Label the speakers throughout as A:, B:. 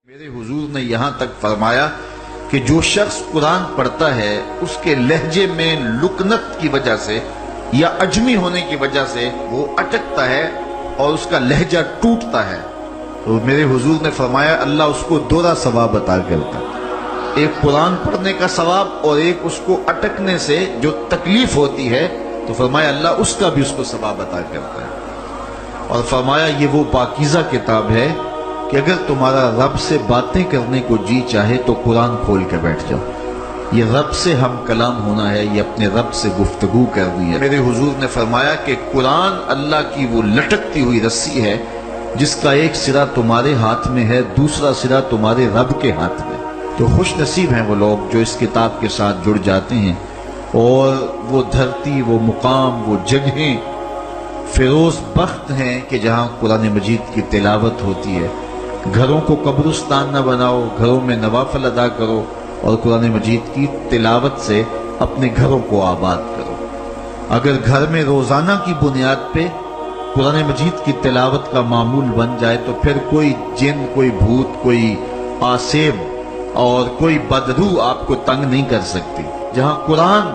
A: میرے حضور نے یہاں تک فرمایا کہ جو شخص قرآن پڑھتا ہے اس کے لہجے میں لکنت کی وجہ سے یا عجمی ہونے کی وجہ سے وہ اٹکتا ہے اور اس کا لہجہ ٹوٹتا ہے، تو میرے حضور نے فرمایا اللہ اس کو دوہرا ثواب عطا کرتا ہے، ایک قرآن پڑھنے کا ثواب اور ایک اس کو اٹکنے سے جو تکلیف ہوتی ہے، تو فرمایا اللہ اس کا بھی اس کو ثواب عطا کرتا ہے۔ اور فرمایا یہ وہ پاکیزہ کتاب ہے کہ اگر تمہارا رب سے باتیں کرنے کو جی چاہے تو قرآن کھول کے بیٹھ جاؤ، یہ رب سے ہم کلام ہونا ہے، یہ اپنے رب سے گفتگو کرنی ہے۔ میرے حضور نے فرمایا کہ قرآن اللہ کی وہ لٹکتی ہوئی رسی ہے جس کا ایک سرا تمہارے ہاتھ میں ہے، دوسرا سرا تمہارے رب کے ہاتھ میں۔ تو خوش نصیب ہیں وہ لوگ جو اس کتاب کے ساتھ جڑ جاتے ہیں اور وہ دھرتی، وہ مقام، وہ جگہیں فیروز بخت ہیں کہ جہاں قرآن مجید کی تلاوت ہوتی ہے۔ گھروں کو قبرستان نہ بناؤ، گھروں میں نوافل ادا کرو اور قرآن مجید کی تلاوت سے اپنے گھروں کو آباد کرو۔ اگر گھر میں روزانہ کی بنیاد پہ قرآن مجید کی تلاوت کا معمول بن جائے تو پھر کوئی جن، کوئی بھوت، کوئی آسیب اور کوئی بدروح آپ کو تنگ نہیں کر سکتی۔ جہاں قرآن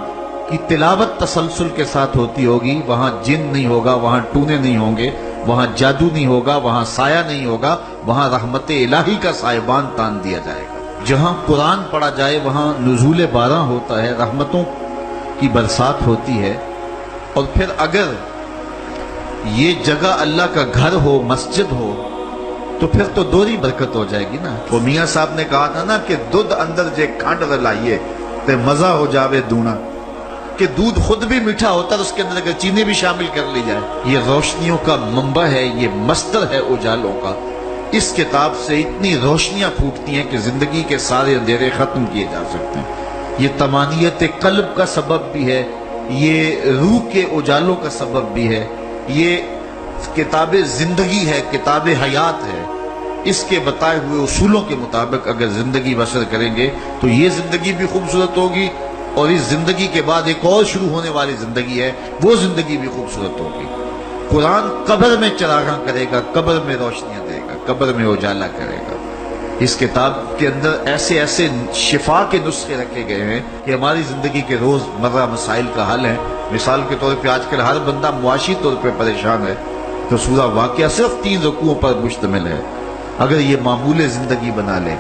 A: کی تلاوت تسلسل کے ساتھ ہوتی ہوگی وہاں جن نہیں ہوگا، وہاں ٹونے نہیں ہوں گے، وہاں جادو نہیں ہوگا، وہاں سایہ نہیں ہوگا، وہاں رحمت الہی کا سائبان تان دیا جائے گا۔ جہاں قرآن پڑھا جائے وہاں نزول باران ہوتا ہے، رحمتوں کی برسات ہوتی ہے۔ اور پھر اگر یہ جگہ اللہ کا گھر ہو، مسجد ہو، تو پھر تو دوہری برکت ہو جائے گی نا۔ وہ میاں صاحب نے کہا تھا نا کہ دودھ اندر جے کھانڈ رلائیے تے مزہ ہو جاوے دونا، کہ دودھ خود بھی میٹھا ہوتا ہے، اس کے اندر اگر چینی بھی شامل کر لی جائے۔ یہ روشنیوں کا منبع ہے، یہ مصدر ہے اجالوں کا۔ اس کتاب سے اتنی روشنیاں پھوٹتی ہیں کہ زندگی کے سارے اندھیرے ختم کیے جا سکتے ہیں۔ یہ طمانیت قلب کا سبب بھی ہے، یہ روح کے اجالوں کا سبب بھی ہے، یہ کتاب زندگی ہے، کتاب حیات ہے۔ اس کے بتائے ہوئے اصولوں کے مطابق اگر زندگی بسر کریں گے تو یہ زندگی بھی خوبصورت ہوگی، اور اس زندگی کے بعد ایک اور شروع ہونے والی زندگی ہے، وہ زندگی بھی خوبصورت ہوگی۔ قرآن قبر میں چراغاں کرے گا، قبر میں روشنیاں دے گا، قبر میں اجالا کرے گا۔ اس کتاب کے اندر ایسے ایسے شفا کے نسخے رکھے گئے ہیں کہ ہماری زندگی کے روز مرہ مسائل کا حل ہے۔ مثال کے طور پہ آج کل ہر بندہ معاشی طور پہ پریشان ہے، تو سورہ واقعہ صرف 3 رکوعوں پر مشتمل ہے۔ اگر یہ معمول زندگی بنا لے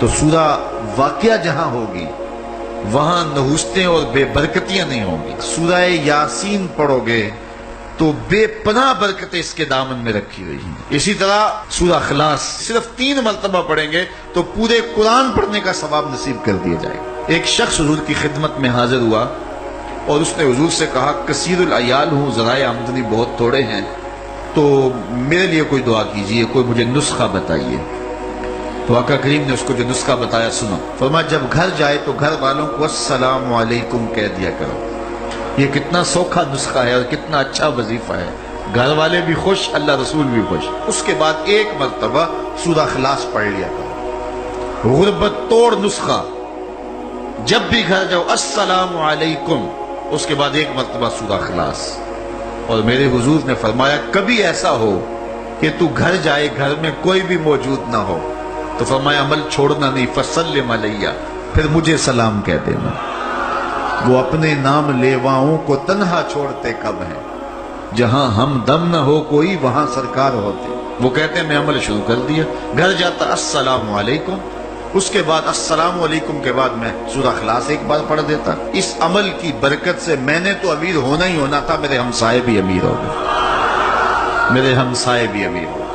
A: تو سورہ واقعہ جہاں ہوگی وہاں نحوستیں اور بے برکتیاں نہیں ہوں گی۔ سورہ یاسین پڑھو گے تو بے پناہ برکتیں اس کے دامن میں رکھی ہوئی ہیں۔ اسی طرح سورہ اخلاص صرف 3 مرتبہ پڑھیں گے تو پورے قرآن پڑھنے کا ثواب نصیب کر دیا جائے گا۔ ایک شخص حضور کی خدمت میں حاضر ہوا اور اس نے حضور سے کہا کثیر العیال ہوں، ذرائع آمدنی بہت تھوڑے ہیں، تو میرے لیے کوئی دعا کیجئے، کوئی مجھے نسخہ بتائیے۔ تو آقا کریم نے اس کو جو نسخہ بتایا سنو۔ فرمایا جب گھر جائے تو گھر والوں کو السلام علیکم کہہ دیا کرو۔ یہ کتنا سوکھا نسخہ ہے اور کتنا اچھا وظیفہ ہے، گھر والے بھی خوش، اللہ رسول بھی خوش۔ اس کے بعد ایک مرتبہ سورہ اخلاص پڑھ لیا کرو، غربت توڑ نسخہ۔ جب بھی گھر جاؤ السلام علیکم، اس کے بعد ایک مرتبہ سورہ اخلاص۔ اور میرے حضور نے فرمایا کبھی ایسا ہو کہ تو گھر جائے، گھر میں کوئی بھی موجود نہ ہو، تو فرمایا عمل چھوڑنا نہیں، فسلم علیہ، پھر مجھے سلام کہہ دینا۔ وہ اپنے نام لیواؤں کو تنہا چھوڑتے کب ہیں، جہاں ہم دم نہ ہو کوئی وہاں سرکار ہوتے۔ وہ کہتے ہیں میں عمل شروع کر دیا، گھر جاتا السلام علیکم، اس کے بعد السلام علیکم کے بعد میں سورہ اخلاص ایک بار پڑھ دیتا۔ اس عمل کی برکت سے میں نے تو امیر ہونا ہی ہونا تھا، میرے ہمسائے بھی امیر ہو گئے، میرے ہمسائے بھی امیر ہو گئے۔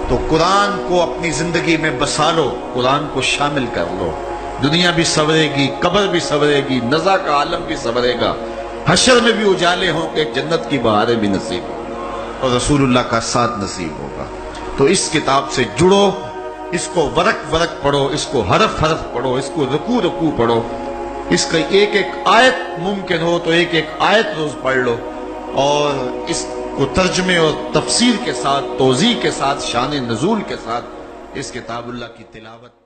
A: تو قرآن کو اپنی زندگی میں بسا لو، قرآن کو شامل کر لو، دنیا بھی سنورے گی، قبر بھی سنورے گی، نزا کا عالم بھی سنورے گا، حشر میں بھی اجالے ہوں گے، جنت کی بہاریں بھی نصیب ہوں گی، اور رسول اللہ کا ساتھ نصیب ہوگا۔ تو اس کتاب سے جڑو، اس کو ورق ورق پڑھو، اس کو حرف حرف پڑھو، اس کو رکوع رکوع پڑھو، اس کا ایک ایک آیت ممکن ہو تو ایک ایک آیت روز پڑھ لو، اور اس کو ترجمے اور تفسیر کے ساتھ، توضیح کے ساتھ، شان نزول کے ساتھ اس کتاب اللہ کی تلاوت